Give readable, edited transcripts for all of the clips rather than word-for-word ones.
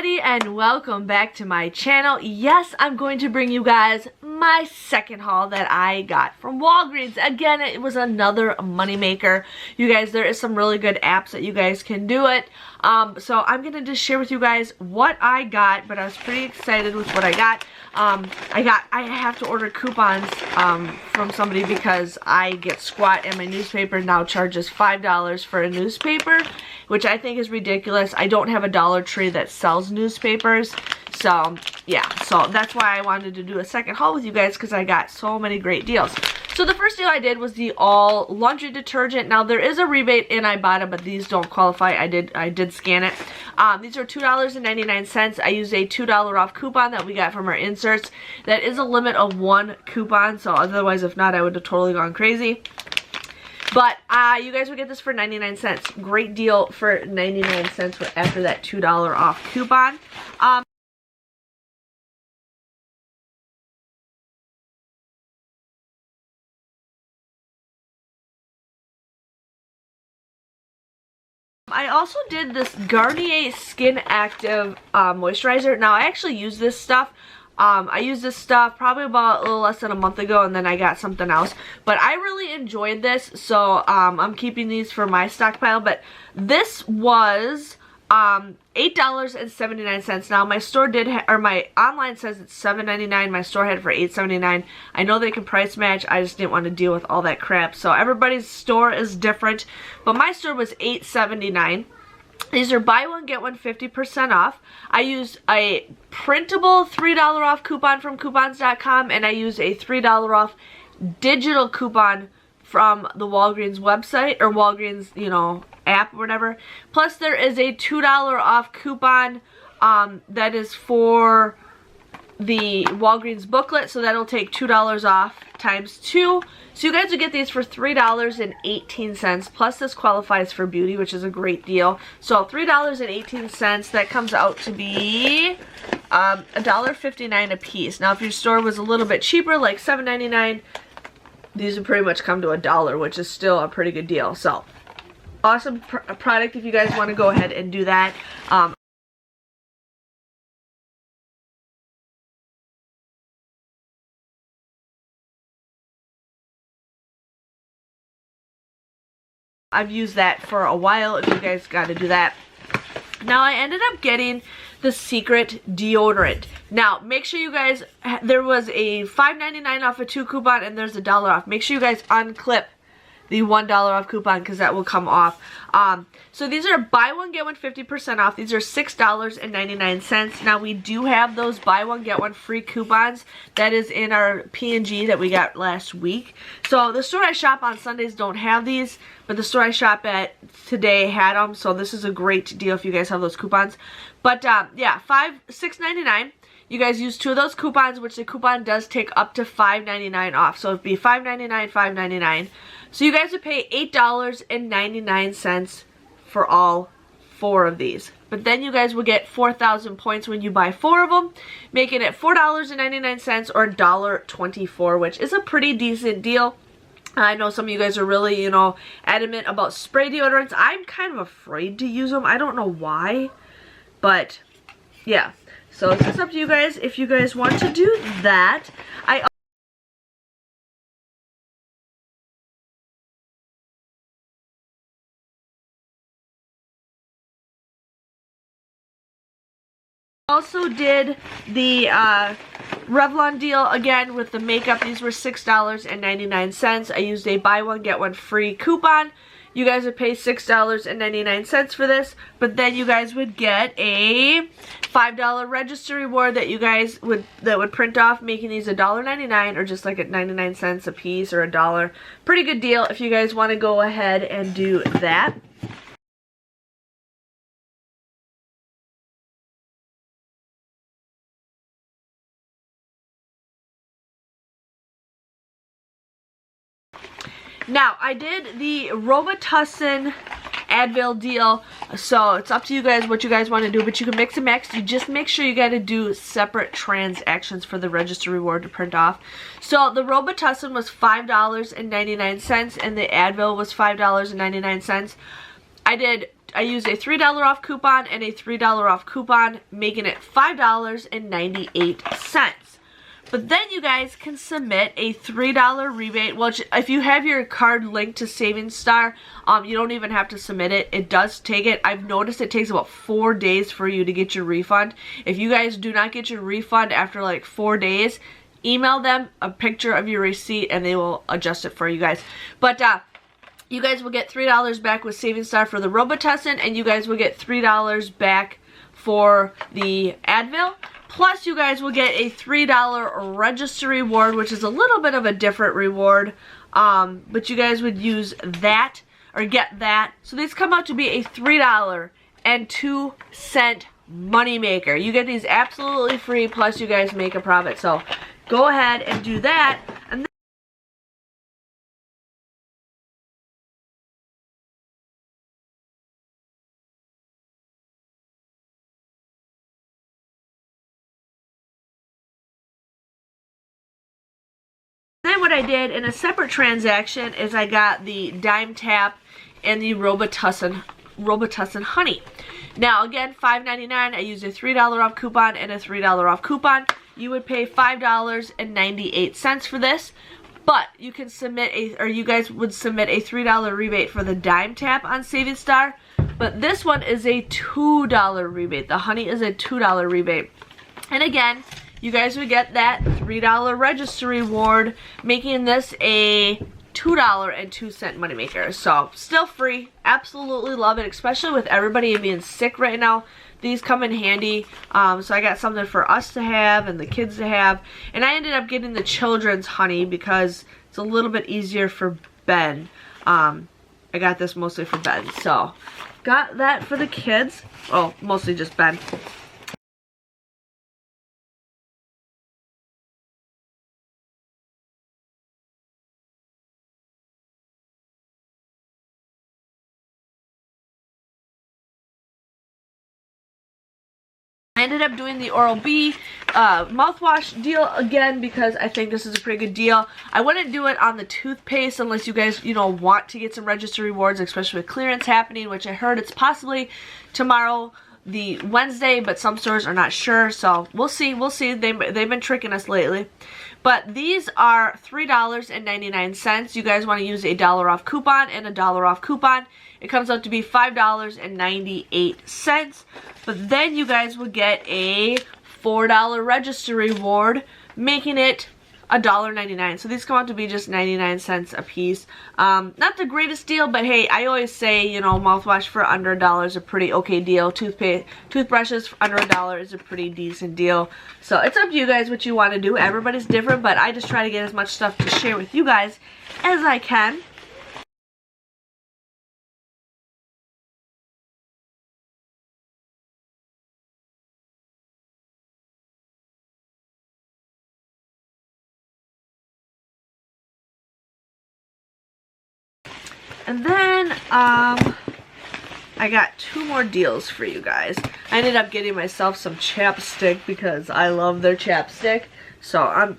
everybody, and welcome back to my channel. Yes, I'm going to bring you guys my second haul that I got from Walgreens. Again, it was another moneymaker. You guys, there is some really good apps that you guys can do it. So I'm going to just share with you guys what I got, but I was pretty excited with what I got. I have to order coupons from somebody because I get squat and my newspaper now charges $5 for a newspaper, which I think is ridiculous. I don't have a Dollar Tree that sells newspapers, so yeah, so that's why I wanted to do a second haul with you guys, because I got so many great deals. So the first deal I did was the all laundry detergent. Now there is a rebate in Ibotta, but these don't qualify. I did scan it. These are $2.99. I used a $2 off coupon that we got from our inserts. That is a limit of 1 coupon, so otherwise if not I would have totally gone crazy. But you guys would get this for 99 cents. Great deal for 99 cents after that $2 off coupon. I also did this Garnier Skin Active moisturizer. Now I actually use this stuff. I used this stuff probably about a little less than a month ago, and then I got something else. But I really enjoyed this, so I'm keeping these for my stockpile. But this was $8.79. Now my store did, or my online says it's $7.99. My store had it for $8.79. I know they can price match. I just didn't want to deal with all that crap. So everybody's store is different, but my store was $8.79. These are buy one get one 50% off. I used a printable $3 off coupon from coupons.com, and I used a $3 off digital coupon from the Walgreens website, or Walgreens, you know, app or whatever. Plus there is a $2 off coupon that is for the Walgreens booklet, so that'll take $2 off times 2. So you guys will get these for $3.18, plus this qualifies for beauty, which is a great deal. So $3.18, that comes out to be $1.59 a piece. Now if your store was a little bit cheaper, like $7.99, these would pretty much come to $1, which is still a pretty good deal. So awesome product if you guys want to go ahead and do that. I've used that for a while if you guys got to do that. Now I ended up getting the Secret deodorant. Now make sure you guys, there was a $5.99 off a 2 coupon, and there's a $1 off. Make sure you guys unclip the $1 off coupon, because that will come off. So these are buy one get one 50% off. These are $6.99. Now we do have those buy one get one free coupons. That is in our P&G that we got last week. So the store I shop on Sundays don't have these, but the store I shop at today had them. So this is a great deal if you guys have those coupons. But yeah, $6.99. You guys use 2 of those coupons, which the coupon does take up to $5.99 off. So it'd be $5.99, $5.99. So you guys would pay $8.99 for all 4 of these. But then you guys will get 4,000 points when you buy 4 of them, making it $4.99 or $1.24, which is a pretty decent deal. I know some of you guys are really, you know, adamant about spray deodorants. I'm kind of afraid to use them. I don't know why, but yeah. So it's just up to you guys if you guys want to do that. I also did the Revlon deal again with the makeup. These were $6.99. I used a buy one get one free coupon. You guys would pay $6.99 for this, but then you guys would get a $5 register reward that you guys would print off, making these $1.99 or just like at 99 cents a piece or $1. Pretty good deal if you guys want to go ahead and do that. Now, I did the Robitussin Advil deal, so it's up to you guys what you guys want to do, but you can mix and match. You just make sure you got to do separate transactions for the register reward to print off. So the Robitussin was $5.99 and the Advil was $5.99. I did I used a $3 off coupon and a $3 off coupon, making it $5.98. But then you guys can submit a $3 rebate, which if you have your card linked to Savings Star, you don't even have to submit it. It does take it. I've noticed it takes about 4 days for you to get your refund. If you guys do not get your refund after like 4 days, email them a picture of your receipt and they will adjust it for you guys. But you guys will get $3 back with Savings Star for the Robitussin, and you guys will get $3 back for the Advil. Plus, you guys will get a $3 register reward, which is a little bit of a different reward. But you guys would use that, or get that. So these come out to be a $3.02 moneymaker. You get these absolutely free, plus you guys make a profit. So go ahead and do that. And then what I did in a separate transaction is I got the Dime Tap and the Robitussin Honey. Now again, $5.99. I used a $3 off coupon and a $3 off coupon. You would pay $5.98 for this, but you can submit you guys would submit a $3 rebate for the Dime Tap on Savings Star. But this one is a $2 rebate. The honey is a $2 rebate. And again, you guys would get that $3 register reward, making this a $2.02 moneymaker. So still free. Absolutely love it, especially with everybody being sick right now. These come in handy. So I got something for us to have and the kids to have. And I ended up getting the children's honey because it's a little bit easier for Ben. I got this mostly for Ben. So got that for the kids. Oh, mostly just Ben. I ended up doing the Oral-B mouthwash deal again because I think this is a pretty good deal. I wouldn't do it on the toothpaste unless you guys, want to get some register rewards, especially with clearance happening, which I heard it's possibly tomorrow, the Wednesday, but some stores are not sure, so we'll see. They've been tricking us lately. But these are $3.99. You guys want to use a $1 off coupon and a $1 off coupon. It comes out to be $5.98. But then you guys would get a $4 register reward, making it $1.99. So these come out to be just 99 cents a piece. Not the greatest deal, but hey, I always say, mouthwash for under $1 is a pretty okay deal. Toothbrushes for under $1 is a pretty decent deal. So it's up to you guys what you want to do. Everybody's different, but I just try to get as much stuff to share with you guys as I can. And then, I got 2 more deals for you guys. I ended up getting myself some chapstick because I love their chapstick. So I'm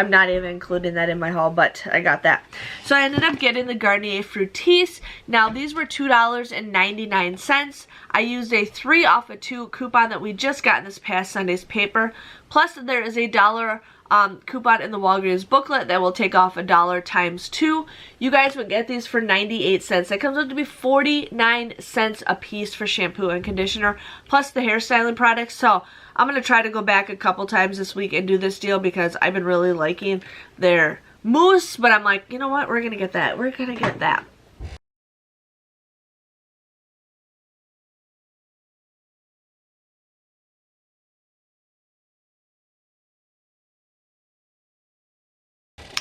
not even including that in my haul, but I got that. So I ended up getting the Garnier Fructis. Now these were $2.99. I used a 3 off of 2 coupon that we just got in this past Sunday's paper. Plus there is a $1 coupon in the Walgreens booklet that will take off $1 times 2. You guys would get these for 98 cents. That comes out to be 49 cents a piece for shampoo and conditioner, plus the hairstyling products. So I'm going to try to go back a couple times this week and do this deal because I've been really liking their mousse, but I'm like, you know what, we're going to get that. We're going to get that.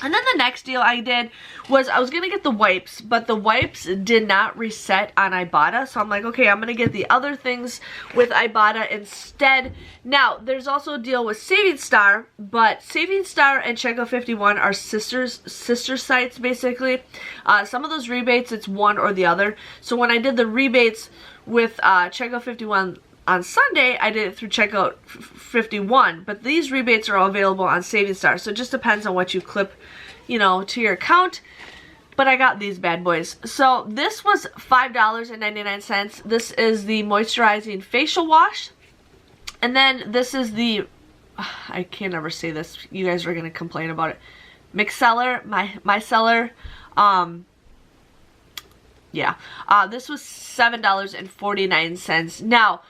And then the next deal I did was I was going to get the wipes, but the wipes did not reset on Ibotta. So I'm like, okay, I'm going to get the other things with Ibotta instead. Now, there's also a deal with Savings Star, but Savings Star and Checkout 51 are sister sites, basically. Some of those rebates, it's one or the other. So when I did the rebates with Checkout 51 on Sunday, I did it through Checkout 51, but these rebates are all available on Savings Star, so it just depends on what you clip, to your account. but I got these bad boys. So this was $5.99. This is the moisturizing facial wash. And then this is the, I can't ever say this. You guys are going to complain about it. Micellar. Yeah. This was $7.49. Now,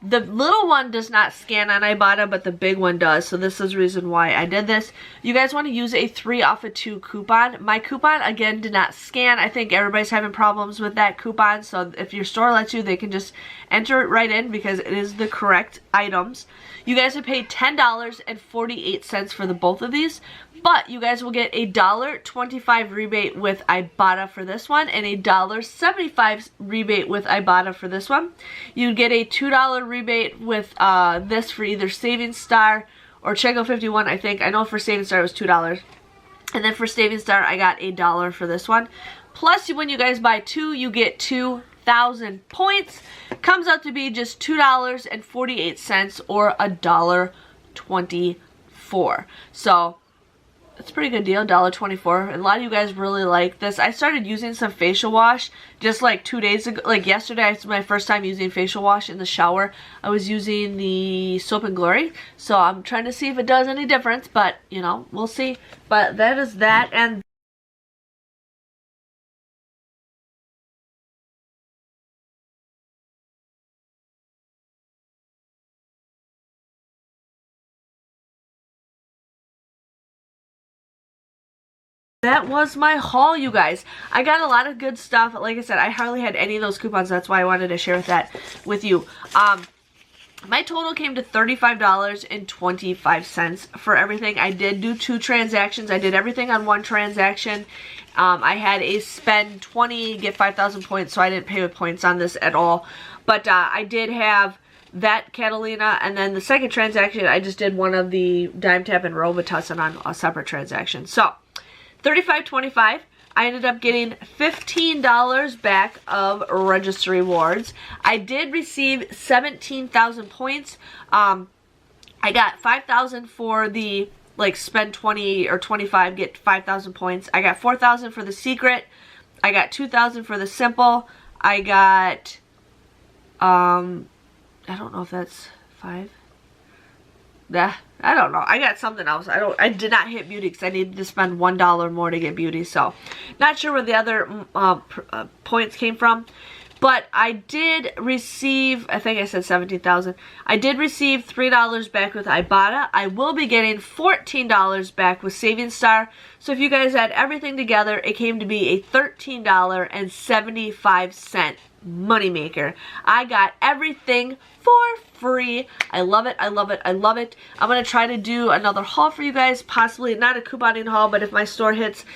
the little one does not scan on Ibotta, but the big one does. So this is the reason why I did this. You guys want to use a 3 off of 2 coupon. My coupon, again, did not scan. I think everybody's having problems with that coupon. So if your store lets you, they can just enter it right in because it is the correct items. You guys have paid $10.48 for the both of these. But you guys will get a $1.25 rebate with Ibotta for this one and a $1.75 rebate with Ibotta for this one. You get a $2 rebate with this for either Savings Star or Checo 51, I think. I know for Savings Star it was $2. And then for Savings Star I got a $1 for this one. Plus when you guys buy 2, you get 2,000 points. Comes out to be just $2.48 or $1.24. So it's a pretty good deal, $1.24. A lot of you guys really like this. I started using some facial wash just like 2 days ago. Like yesterday, it's my first time using facial wash in the shower. I was using the Soap and Glory. So I'm trying to see if it does any difference. But, you know, we'll see. But that is that. And that was my haul, you guys. I got a lot of good stuff. Like I said, I hardly had any of those coupons. That's why I wanted to share that with you. My total came to $35.25 for everything. I did do 2 transactions. I did everything on 1 transaction. I had a spend 20, get 5,000 points, so I didn't pay with points on this at all. But I did have that Catalina, and then the second transaction, I just did one of the Dime Tap and Robitussin on a separate transaction. So $35.25. I ended up getting $15 back of register rewards. I did receive 17,000 points. I got 5,000 for the like spend 20 or 25, get 5,000 points. I got 4,000 for the secret. I got 2,000 for the simple. I got I don't know if that's 5. I don't know. I got something else. I did not hit beauty because I needed to spend $1 more to get beauty. So, not sure where the other points came from. But I did receive, I think I said 17,000. I did receive $3 back with Ibotta. I will be getting $14 back with Savings Star. So if you guys add everything together, it came to be a $13.75 moneymaker. I got everything for free. I love it. I love it. I love it. I'm going to try to do another haul for you guys. Possibly not a couponing haul, but if my store hits,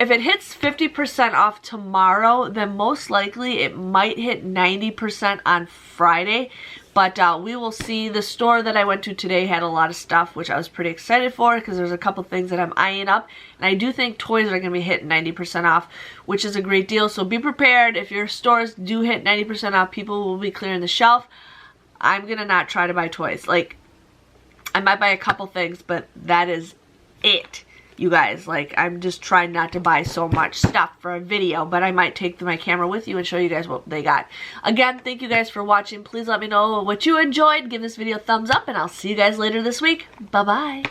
if it hits 50% off tomorrow, then most likely it might hit 90% on Friday. But we will see. The store that I went to today had a lot of stuff, which I was pretty excited for because there's a couple things that I'm eyeing up. And I do think toys are going to be hitting 90% off, which is a great deal. So be prepared. If your stores do hit 90% off, people will be clearing the shelf. I'm going to not try to buy toys. Like, I might buy a couple things, but that is it. You guys, like, I'm just trying not to buy so much stuff for a video, but I might take my camera with you and show you guys what they got. Again, thank you guys for watching. Please let me know what you enjoyed. Give this video a thumbs up, and I'll see you guys later this week. Bye-bye.